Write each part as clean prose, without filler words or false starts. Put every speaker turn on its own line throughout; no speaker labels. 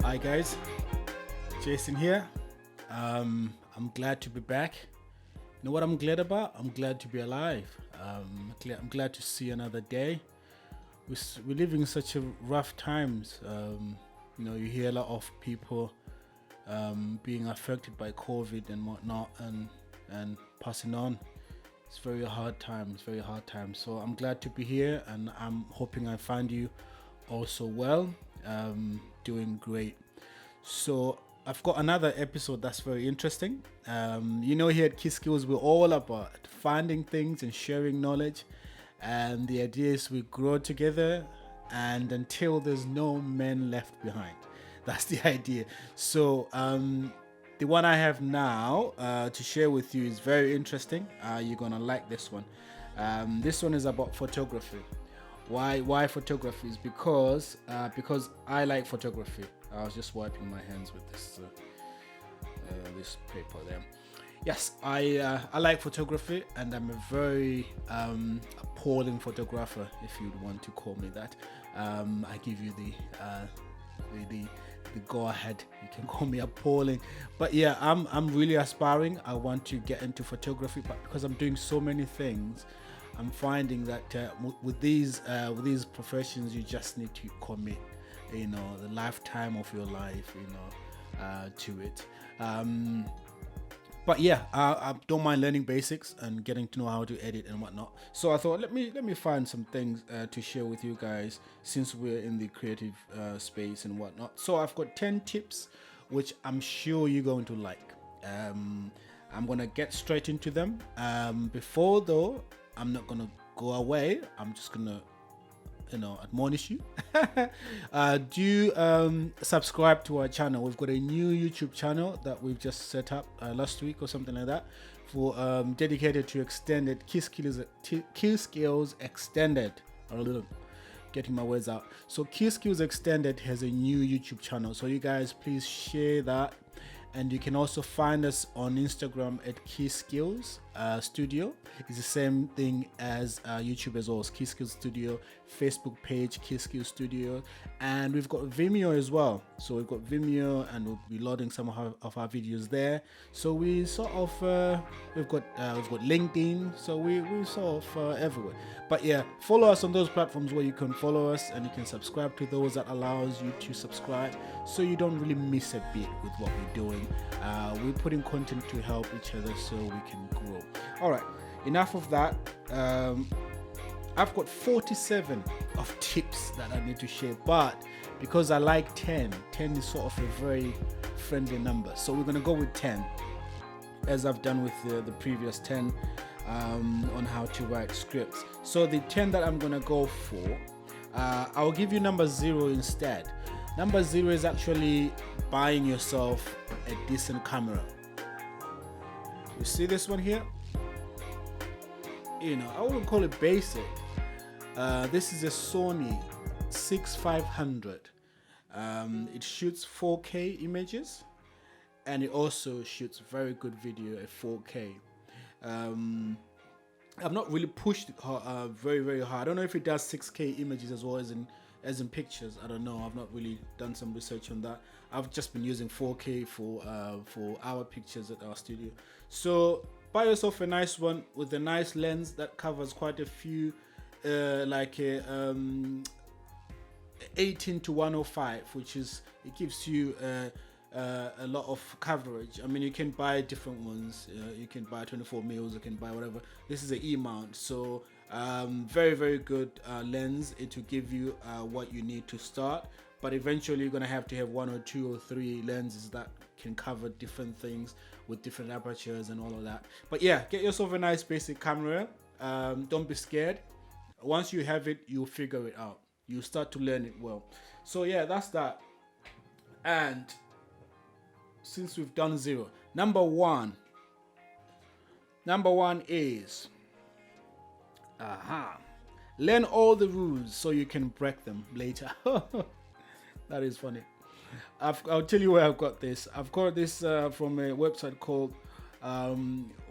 Hi guys, Jason here. I'm glad to be back. You know what I'm glad about? I'm glad to be alive. I'm glad to see another day. We're living in such a rough times. You hear a lot of people being affected by COVID and whatnot, and passing on. It's very hard times. Very hard times. So I'm glad to be here, and I'm hoping I find you also well. Doing great. So I've got another episode that's very interesting. Here at Key Skills, we're all about finding things and sharing knowledge. And the idea is we grow together and until there's no men left behind. That's the idea. So the one I have now to share with you is very interesting. You're going to like this one. This one is about photography. Why photography? Is because I like photography. I was just wiping my hands with this paper there. Yes, I like photography, and I'm a very appalling photographer, if you'd want to call me that. I give you the go ahead. You can call me appalling, but yeah, I'm really aspiring. I want to get into photography, but because I'm doing so many things, I'm finding that with these professions, you just need to commit, the lifetime of your life, to it. But yeah, I don't mind learning basics and getting to know how to edit and whatnot. So I thought, let me find some things to share with you guys, since we're in the creative space and whatnot. So I've got 10 tips, which I'm sure you're going to like. I'm gonna get straight into them. Before though, I'm not gonna go away. I'm just gonna, admonish you. Do subscribe to our channel. We've got a new YouTube channel that we've just set up last week or something like that, for dedicated to extended Key Skills Extended. Getting my words out. So Key Skills Extended has a new YouTube channel. So you guys, please share that. And you can also find us on Instagram at Key Skills Studio. It's the same thing as YouTube as well as Key Skills Studio. Facebook page Key Skills Studio, and we've got Vimeo as well. So we've got Vimeo, and we'll be loading some of our videos there. So we sort of we've got LinkedIn. So we sort of everywhere. But yeah, follow us on those platforms where you can follow us, and you can subscribe to those that allows you to subscribe, so you don't really miss a bit with what we're doing. We're putting content to help each other so we can grow. All right, enough of that. I've got 47 of tips that I need to share, but because I like 10 is sort of a very friendly number. So we're going to go with 10, as I've done with the previous 10 on how to write scripts. So the 10 that I'm going to go for, I'll give you number 0 instead. Number 0 is actually buying yourself a decent camera. You see this one here? I wouldn't call it basic. This is a Sony 6500. It shoots 4K images, and it also shoots very good video at 4K. I've not really pushed it very, very hard. I don't know if it does 6K images as well as in pictures. I don't know. I've not really done some research on that. I've just been using 4K for our pictures at our studio. So buy yourself a nice one with a nice lens that covers quite a few, like a 18 to 105, which is, it gives you a lot of coverage. I mean, you can buy different ones. You can buy 24 mils, you can buy whatever. This is an E mount, so very, very good lens. It will give you what you need to start, but eventually you're gonna have to have 1 or 2 or 3 lenses that can cover different things with different apertures and all of that. But yeah, get yourself a nice basic camera. Don't be scared. Once you have it, you'll figure it out. You start to learn it well. So yeah, that's that. And since we've done 0, number one is learn all the rules so you can break them later. That is funny. I'll tell you where I've got this. I've got this from a website called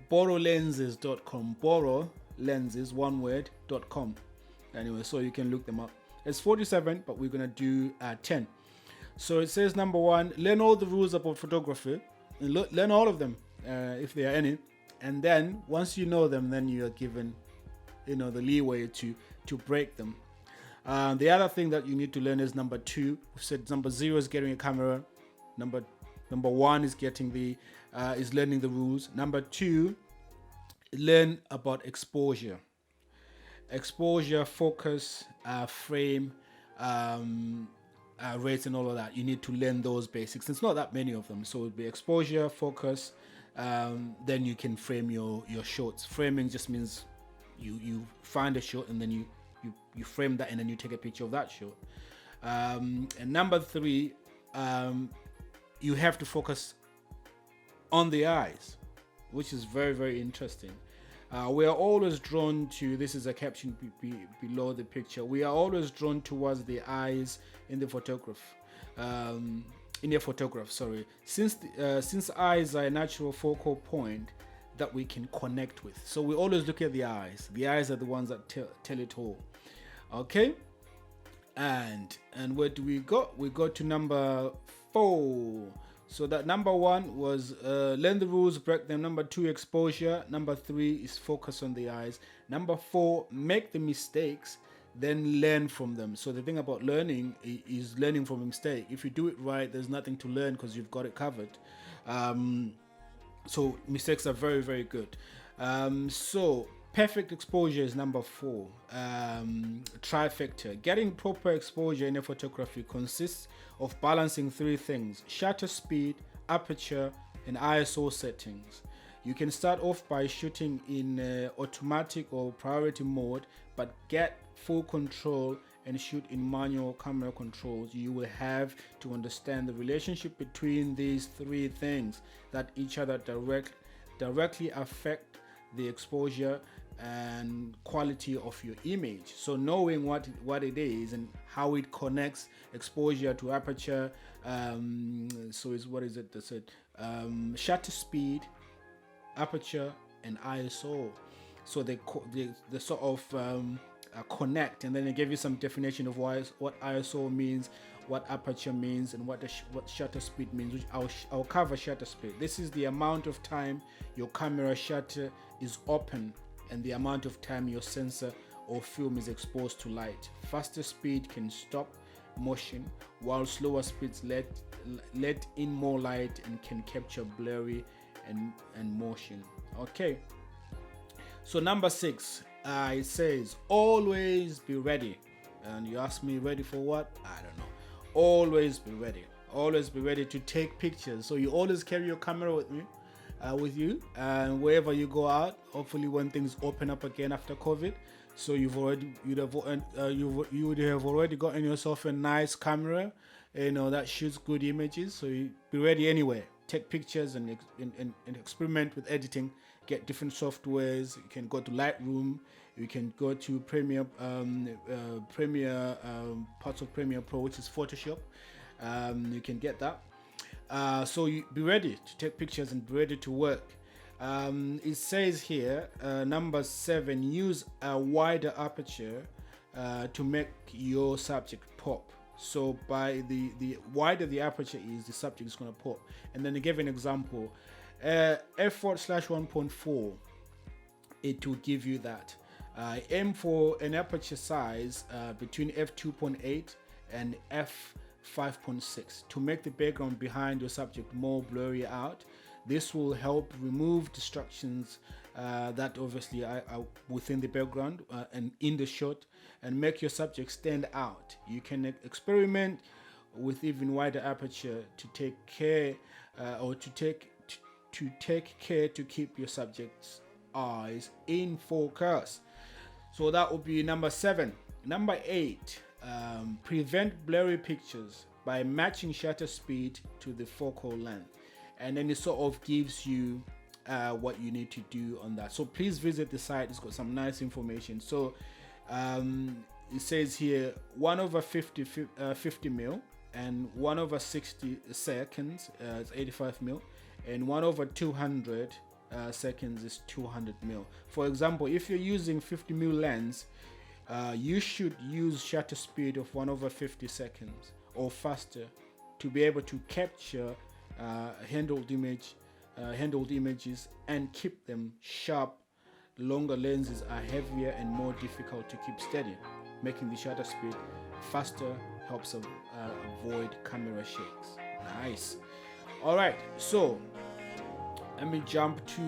borrowlenses.com. Borrowlenses, one word.com. Anyway, so you can look them up. It's 47, but we're gonna do 10. So it says number one, learn all the rules about photography. Learn all of them, if there are any. And then once you know them, then you are given, the leeway to break them. The other thing that you need to learn is number two. We said number 0 is getting a camera. Number one is is learning the rules. Number 2, learn about exposure, focus, frame, rates, and all of that. You need to learn those basics. It's not that many of them, so it'll be exposure, focus. Then you can frame your shots. Framing just means you find a shot and then you frame that and then you take a picture of that shot. And number 3, you have to focus on the eyes, which is very, very interesting. We are always drawn to, this is a caption below the picture, we are always drawn towards the eyes in the photograph. Since eyes are a natural focal point that we can connect with. So we always look at the eyes. The eyes are the ones that tell it all. Okay? And where do we go? We go to number 4. So that number 1 was learn the rules, break them. Number 2, exposure. Number 3 is focus on the eyes. Number 4, make the mistakes, then learn from them. So the thing about learning is learning from a mistake. If you do it right, there's nothing to learn because you've got it covered. So mistakes are very, very good. So perfect exposure is number 4. Trifecta. Getting proper exposure in a photography consists of balancing 3 things: shutter speed, aperture, and ISO settings. You can start off by shooting in automatic or priority mode, but get full control and shoot in manual camera controls. You will have to understand the relationship between these 3 things, that each other directly affect the exposure and quality of your image. So knowing what it is and how it connects exposure to aperture, so is what is it that said, shutter speed, aperture, and ISO. So they sort of connect, and then they give you some definition of what ISO means, what aperture means, and what shutter speed means, which I'll cover shutter speed. This is the amount of time your camera shutter is open and the amount of time your sensor or film is exposed to light. Faster speed can stop motion, while slower speeds let in more light and can capture blurry and motion. Okay, so number 6, it says always be ready. And you ask me, ready for what? I don't know. Always be ready. Always be ready to take pictures. So you always carry your camera with you, and wherever you go out. Hopefully, when things open up again after COVID, so you would have already gotten yourself a nice camera, that shoots good images. So you be ready anywhere. Take pictures and experiment with editing. Get different softwares. You can go to Lightroom. You can go to Premiere, parts of Premiere Pro, which is Photoshop. You can get that. So you be ready to take pictures and be ready to work. It says here, number 7, use a wider aperture to make your subject pop. So by the wider the aperture is, the subject is going to pop. And then they give an example, f/1.4. It will give you that. Aim for an aperture size between f2.8 and f5.6 to make the background behind your subject more blurry out. This will help remove distractions that obviously are within the background and in the shot, and make your subject stand out. You can experiment with even wider aperture to take care to keep your subject's eyes in focus. So that would be number 7. Number 8, prevent blurry pictures by matching shutter speed to the focal length. And then it sort of gives you what you need to do on that. So please visit the site. It's got some nice information. So it says here 1/50 mil, and 1/60 seconds is 85 mil, and 1/200 seconds is 200 mil. For example, if you're using 50 mil lens, you should use shutter speed of 1/50 seconds or faster to be able to capture handled images and keep them sharp. Longer lenses are heavier and more difficult to keep steady, making the shutter speed faster, helps avoid camera shakes. Nice. All right, so let me jump to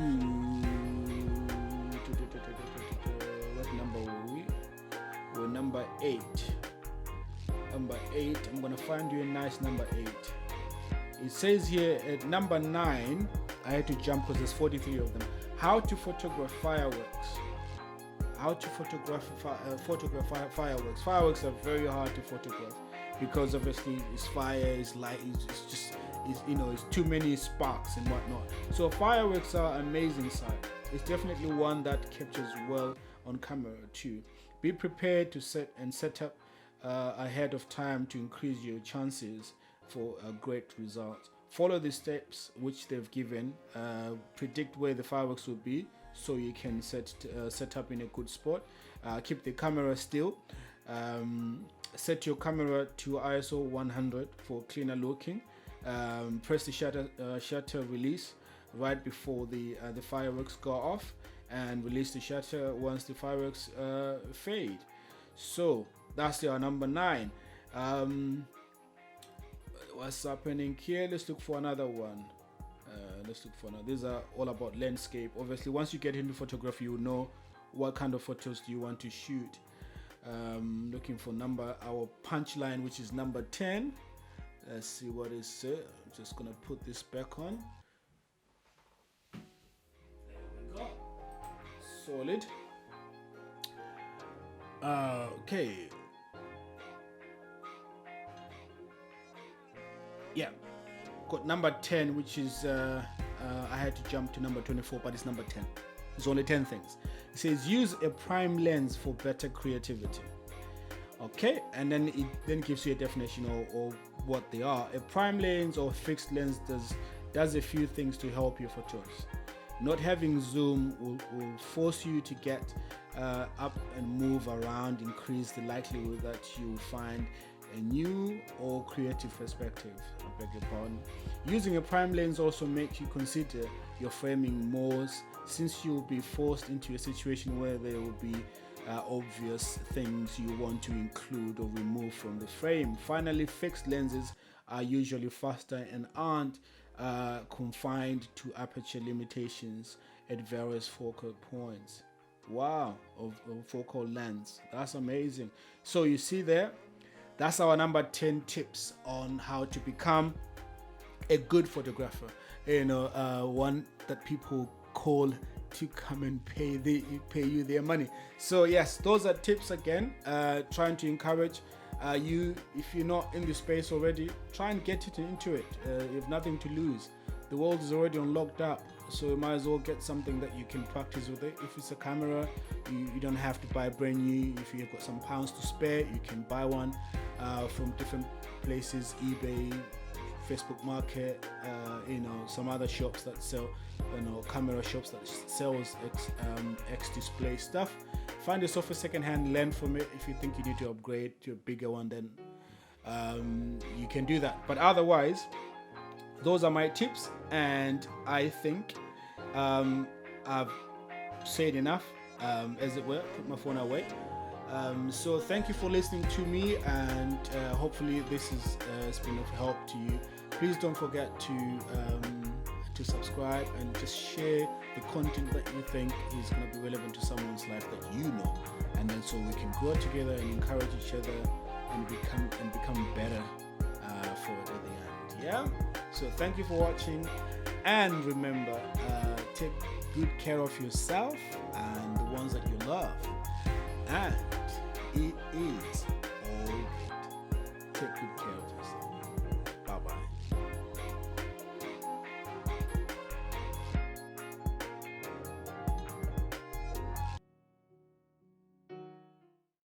what number were we? We're number 8. Number 8. I'm gonna find you a nice number 8. It says here at number 9. I had to jump because there's 43 of them. How to photograph fireworks. How to photograph fireworks. Fireworks are very hard to photograph because obviously it's fire, it's light, it's too many sparks and whatnot. So fireworks are an amazing sight. It's definitely one that captures well on camera too. Be prepared to set up ahead of time to increase your chances for a great result. Follow the steps which they've given. Predict where the fireworks will be so you can set up in a good spot. Keep the camera still. Set your camera to ISO 100 for cleaner looking. Press the shutter release right before the fireworks go off, and release the shutter once the fireworks fade. So that's your number 9. What's happening here? Let's look for another one. These are all about landscape. Obviously, once you get into photography, you know what kind of photos do you want to shoot. Looking for our punchline, which is number 10. Let's see what it says. I'm just gonna put this back on. There we go. Solid. Okay. Yeah, got number 10, which is I had to jump to number 24, but it's number 10. It's only 10 things. It says use a prime lens for better creativity. Okay, and then it then gives you a definition of what they are. A prime lens or fixed lens does a few things to help your photos. Not having zoom will force you to get up and move around, increase the likelihood that you find a new or creative perspective. I beg your pardon. Using a prime lens also makes you consider your framing more, since you'll be forced into a situation where there will be obvious things you want to include or remove from the frame. Finally, fixed lenses are usually faster and aren't confined to aperture limitations at various focal points. Wow, of focal lengths. That's amazing. So you see there, that's our number 10 tips on how to become a good photographer. One that people call to come and pay you their money. So yes, those are tips again, trying to encourage you. If you're not in the space already, try and get into it. You have nothing to lose. The world is already unlocked up, so you might as well get something that you can practice with it. If it's a camera, you don't have to buy brand new. If you've got some pounds to spare, you can buy one from different places, eBay, Facebook Market, some other shops that sell, camera shops that sells X display stuff. Find yourself a second-hand lens from it. If you think you need to upgrade to a bigger one, then you can do that. But otherwise, those are my tips, and I think I've said enough, as it were. Put my phone away. So thank you for listening to me, and hopefully this has been of help to you. Please don't forget to subscribe and just share the content that you think is going to be relevant to someone's life that you know, and then so we can grow together and encourage each other and become better for it at the end. Yeah. So thank you for watching, and remember, take good care of yourself and the ones that you love, and it is all good. Take good care.